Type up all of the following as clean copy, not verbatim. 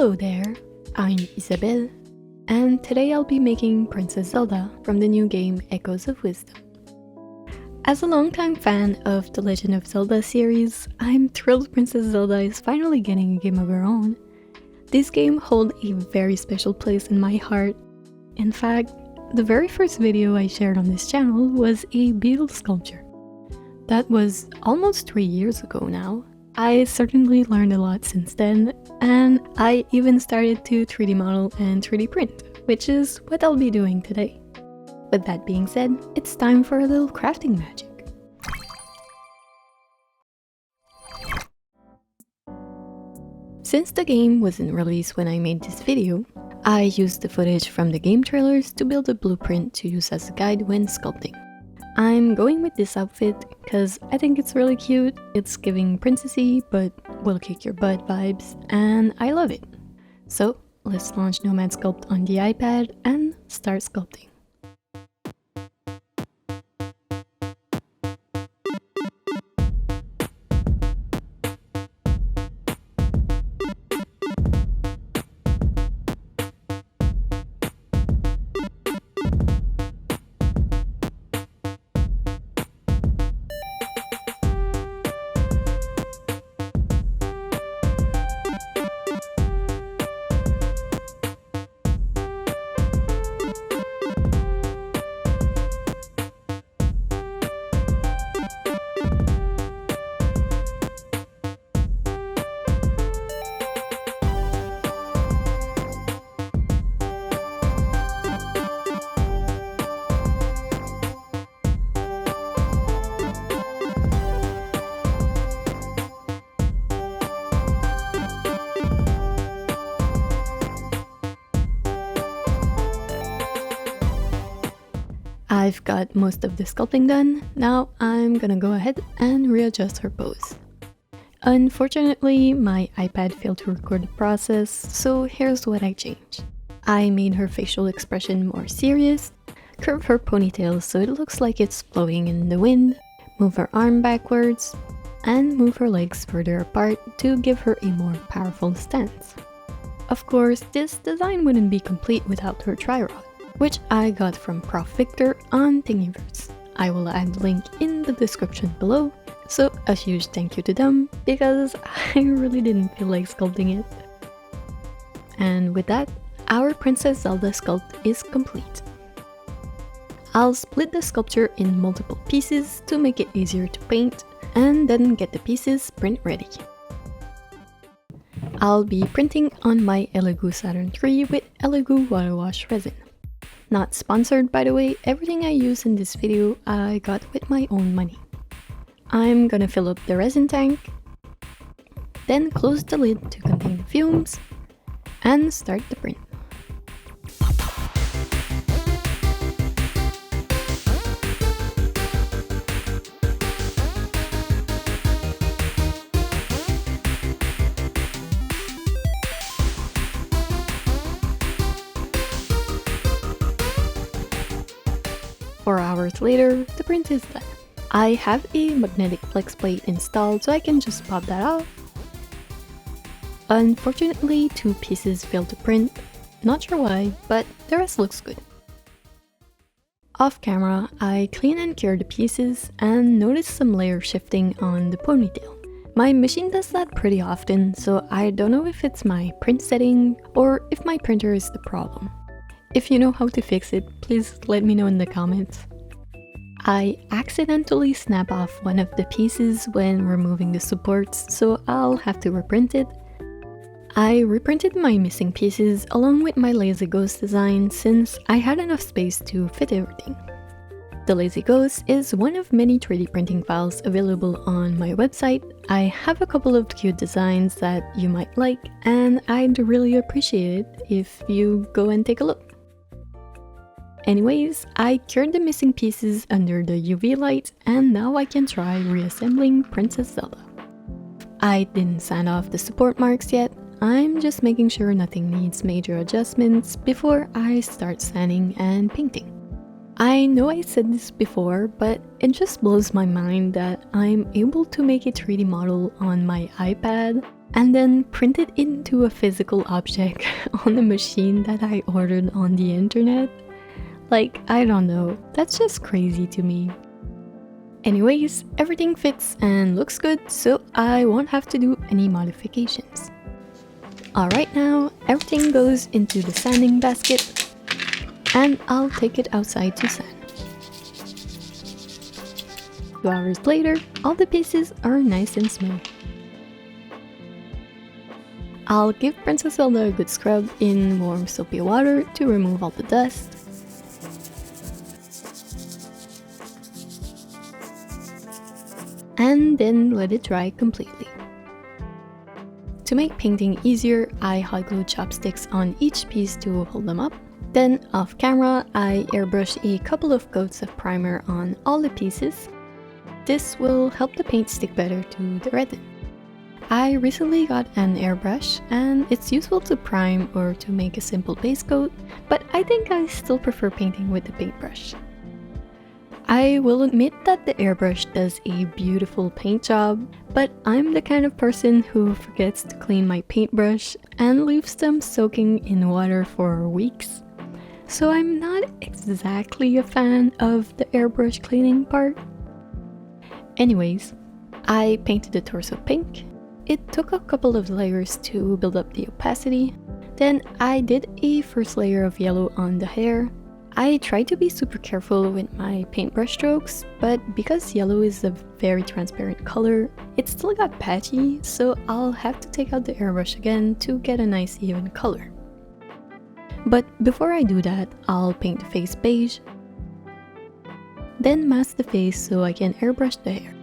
Hello there, I'm Isabel, and today I'll be making Princess Zelda from the new game Echoes of Wisdom. As a longtime fan of the Legend of Zelda series, I'm thrilled Princess Zelda is finally getting a game of her own. This game holds a very special place in my heart. In fact, the very first video I shared on this channel was a beetle sculpture. That was almost 3 years ago now. I certainly learned a lot since then, and I even started to 3D model and 3D print, which is what I'll be doing today. With that being said, it's time for a little crafting magic. Since the game wasn't released when I made this video, I used the footage from the game trailers to build a blueprint to use as a guide when sculpting. I'm going with this outfit because I think it's really cute, it's giving princessy but will kick your butt vibes, and I love it. So let's launch Nomad Sculpt on the iPad and start sculpting. I've got most of the sculpting done. Now I'm gonna go ahead and readjust her pose. Unfortunately, my iPad failed to record the process, so here's what I changed. I made her facial expression more serious, curved her ponytail so it looks like it's flowing in the wind, move her arm backwards, and move her legs further apart to give her a more powerful stance. Of course, this design wouldn't be complete without her tri-rod, which I got from Prof. Victor on Thingiverse. I will add the link in the description below, so a huge thank you to them because I really didn't feel like sculpting it. And with that, our Princess Zelda sculpt is complete. I'll split the sculpture in multiple pieces to make it easier to paint, and then get the pieces print ready. I'll be printing on my Elegoo Saturn 3 with Elegoo waterwash resin. Not sponsored, by the way, everything I use in this video I got with my own money. I'm gonna fill up the resin tank, then close the lid to contain the fumes, and start the print. Four hours later, the print is done. I have a magnetic flex plate installed so I can just pop that off. Unfortunately, 2 pieces failed to print. Not sure why, but the rest looks good. Off camera, I clean and cure the pieces and notice some layer shifting on the ponytail. My machine does that pretty often, so I don't know if it's my print setting or if my printer is the problem. If you know how to fix it, please let me know in the comments. I accidentally snap off one of the pieces when removing the supports, so I'll have to reprint it. I reprinted my missing pieces along with my Lazy Ghost design since I had enough space to fit everything. The Lazy Ghost is one of many 3D printing files available on my website. I have a couple of cute designs that you might like, and I'd really appreciate it if you go and take a look. Anyways, I cured the missing pieces under the UV light, and now I can try reassembling Princess Zelda. I didn't sand off the support marks yet. I'm just making sure nothing needs major adjustments before I start sanding and painting. I know I said this before, but it just blows my mind that I'm able to make a 3D model on my iPad and then print it into a physical object on a machine that I ordered on the internet. Like, I don't know, that's just crazy to me. Anyways, everything fits and looks good, so I won't have to do any modifications. Alright, now everything goes into the sanding basket, and I'll take it outside to sand. 2 hours later, all the pieces are nice and smooth. I'll give Princess Zelda a good scrub in warm soapy water to remove all the dust. And then let it dry completely. To make painting easier, I hot glue chopsticks on each piece to hold them up. Then off camera, I airbrush a couple of coats of primer on all the pieces. This will help the paint stick better to the resin. I recently got an airbrush and it's useful to prime or to make a simple base coat, but I think I still prefer painting with the paintbrush. I will admit that the airbrush does a beautiful paint job, but I'm the kind of person who forgets to clean my paintbrush and leaves them soaking in water for weeks. So I'm not exactly a fan of the airbrush cleaning part. Anyways, I painted the torso pink. It took a couple of layers to build up the opacity. Then I did a first layer of yellow on the hair. I tried to be super careful with my paintbrush strokes, but because yellow is a very transparent color, it still got patchy, so I'll have to take out the airbrush again to get a nice even color. But before I do that, I'll paint the face beige, then mask the face so I can airbrush the hair.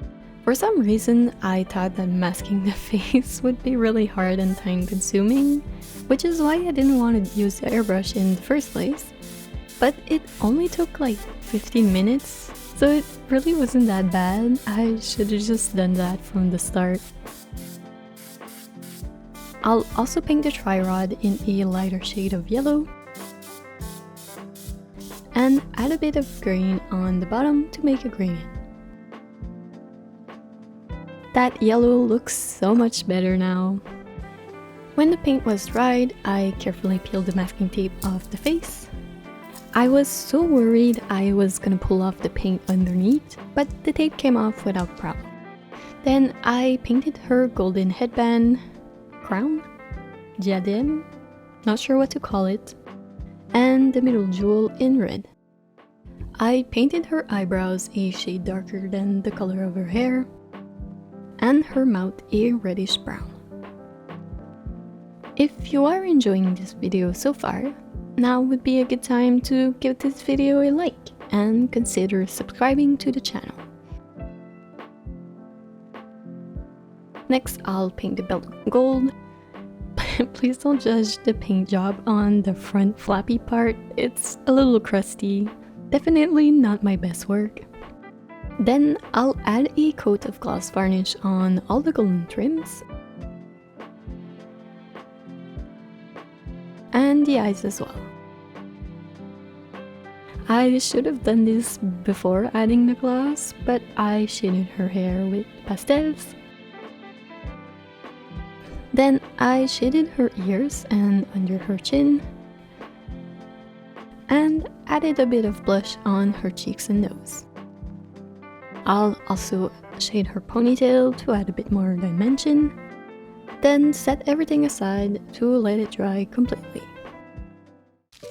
For some reason, I thought that masking the face would be really hard and time consuming, which is why I didn't want to use the airbrush in the first place. But it only took like 15 minutes, so it really wasn't that bad. I should have just done that from the start. I'll also paint the tri-rod in a lighter shade of yellow and add a bit of green on the bottom to make a gradient. That yellow looks so much better now. When the paint was dried, I carefully peeled the masking tape off the face. I was so worried I was gonna pull off the paint underneath, but the tape came off without problem. Then I painted her golden headband, crown, diadem, not sure what to call it, and the middle jewel in red. I painted her eyebrows a shade darker than the color of her hair, and her mouth a reddish brown. If you are enjoying this video so far, now would be a good time to give this video a like and consider subscribing to the channel. Next, I'll paint the belt gold. Please don't judge the paint job on the front flappy part, it's a little crusty. Definitely not my best work. Then I'll add a coat of gloss varnish on all the golden trims and the eyes as well. I should have done this before adding the gloss, but I shaded her hair with pastels. Then I shaded her ears and under her chin, and added a bit of blush on her cheeks and nose. I'll also shade her ponytail to add a bit more dimension, then set everything aside to let it dry completely.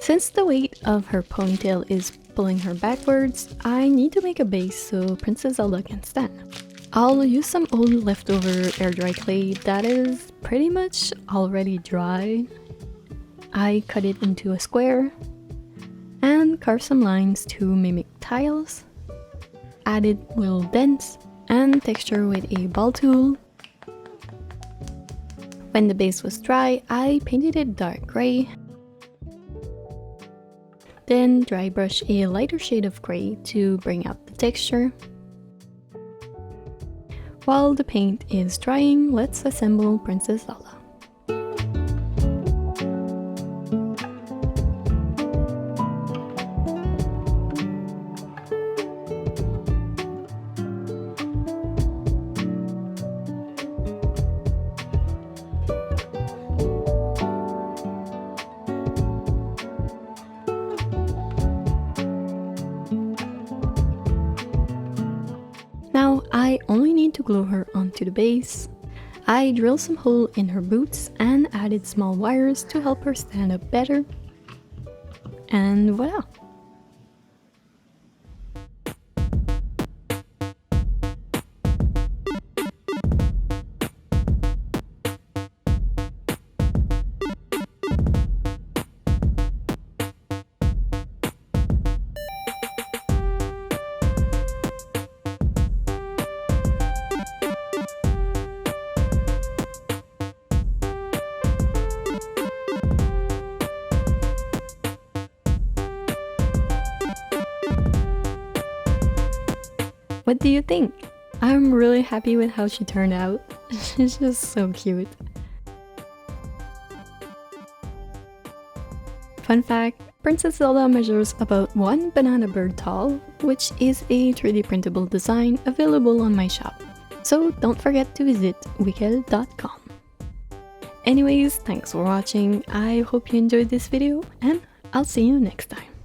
Since the weight of her ponytail is pulling her backwards, I need to make a base so Princess Zelda can stand. I'll use some old leftover air dry clay that is pretty much already dry. I cut it into a square and carve some lines to mimic tiles. Added little dents and texture with a ball tool. When the base was dry, I painted it dark gray. Then dry brush a lighter shade of gray to bring out the texture. While the paint is drying, let's assemble Princess Zelda. glue her onto the base. I drilled some hole in her boots and added small wires to help her stand up better. And voila! What do you think? I'm really happy with how she turned out. She's just so cute. Fun fact, Princess Zelda measures about 1 banana bird tall, which is a 3D printable design available on my shop. So don't forget to visit wickel.com. Anyways, thanks for watching. I hope you enjoyed this video and I'll see you next time.